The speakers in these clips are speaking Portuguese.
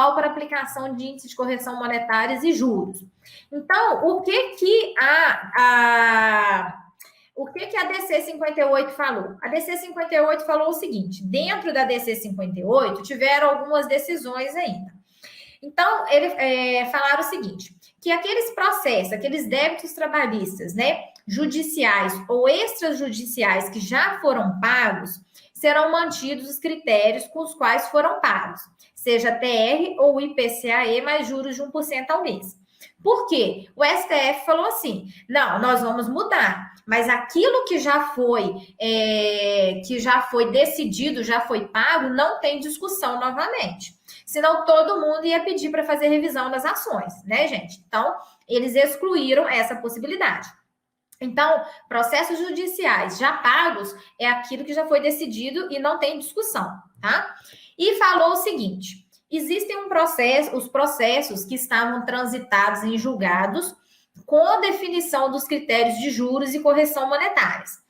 anual para aplicação de índice de correção monetários e juros. Então, o que a DC 58 falou? A DC 58 falou o seguinte: dentro da DC 58 tiveram algumas decisões ainda. Então, falaram o seguinte, que aqueles processos, aqueles débitos trabalhistas, né, judiciais ou extrajudiciais que já foram pagos, serão mantidos os critérios com os quais foram pagos, seja TR ou IPCAE mais juros de 1% ao mês. Por quê? O STF falou assim, não, nós vamos mudar, mas aquilo que já foi decidido, já foi pago, não tem discussão novamente. Senão todo mundo ia pedir para fazer revisão das ações, né, gente? Então, eles excluíram essa possibilidade. Então, processos judiciais já pagos é aquilo que já foi decidido e não tem discussão, tá? E falou o seguinte, existem os processos que estavam transitados em julgados com definição dos critérios de juros e correção monetárias.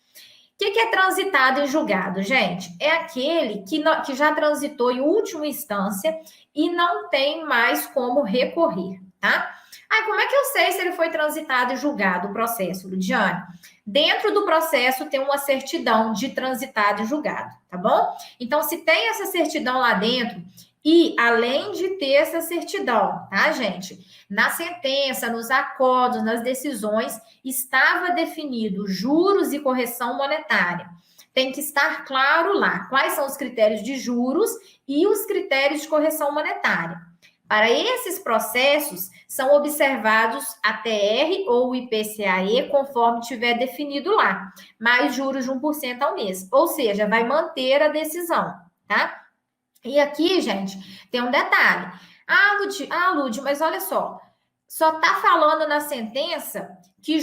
O que é transitado em julgado, gente? É aquele que já transitou em última instância e não tem mais como recorrer, tá? Como é que eu sei se ele foi transitado e julgado o processo, Ludiane? Dentro do processo tem uma certidão de transitado e julgado, tá bom? Então, se tem essa certidão lá dentro, e além de ter essa certidão, tá, gente? Na sentença, nos acordos, nas decisões, estava definido juros e correção monetária. Tem que estar claro lá quais são os critérios de juros e os critérios de correção monetária. Para esses processos, são observados a TR ou o IPCAE, conforme tiver definido lá, mais juros de 1% ao mês. Ou seja, vai manter a decisão, tá? E aqui, gente, tem um detalhe. Lud, mas olha só tá falando na sentença que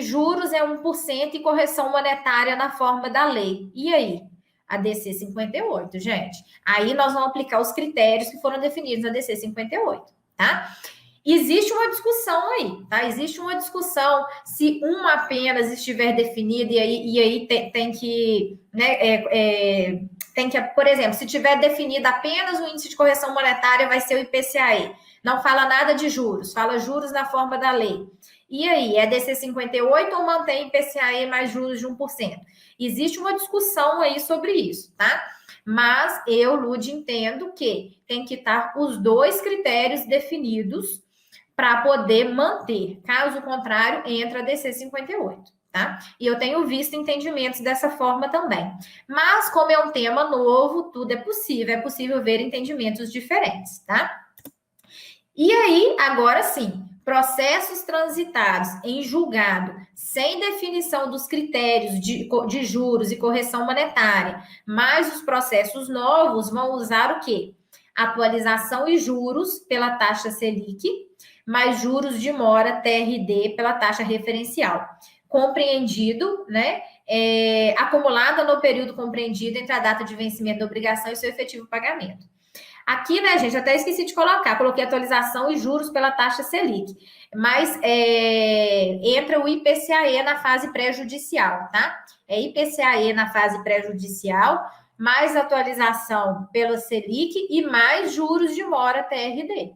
juros é 1% e correção monetária na forma da lei. E aí? A DC 58, gente. Aí nós vamos aplicar os critérios que foram definidos na DC 58, tá? Existe uma discussão aí, tá? Existe uma discussão se uma apenas estiver definida e aí tem que, né, por exemplo, se tiver definido apenas o índice de correção monetária, vai ser o IPCAE. Não fala nada de juros, fala juros na forma da lei. E aí, é DC 58 ou mantém IPCAE mais juros de 1%? Existe uma discussão aí sobre isso, tá? Mas eu, Lud, entendo que tem que estar os dois critérios definidos para poder manter. Caso contrário, entra a DC 58, tá? E eu tenho visto entendimentos dessa forma também. Mas, como é um tema novo, tudo é possível ver entendimentos diferentes, tá? E aí, agora sim, processos transitados em julgado sem definição dos critérios de juros e correção monetária, mas os processos novos vão usar o quê? Atualização e juros pela taxa Selic, mais juros de mora TRD pela taxa referencial. Compreendido, né? Acumulada no período compreendido entre a data de vencimento da obrigação e seu efetivo pagamento. Aqui, né, gente, até esqueci de colocar, coloquei atualização e juros pela taxa Selic, mas entra o IPCAE na fase pré-judicial, tá? É IPCAE na fase pré-judicial, mais atualização pela Selic e mais juros de mora TRD,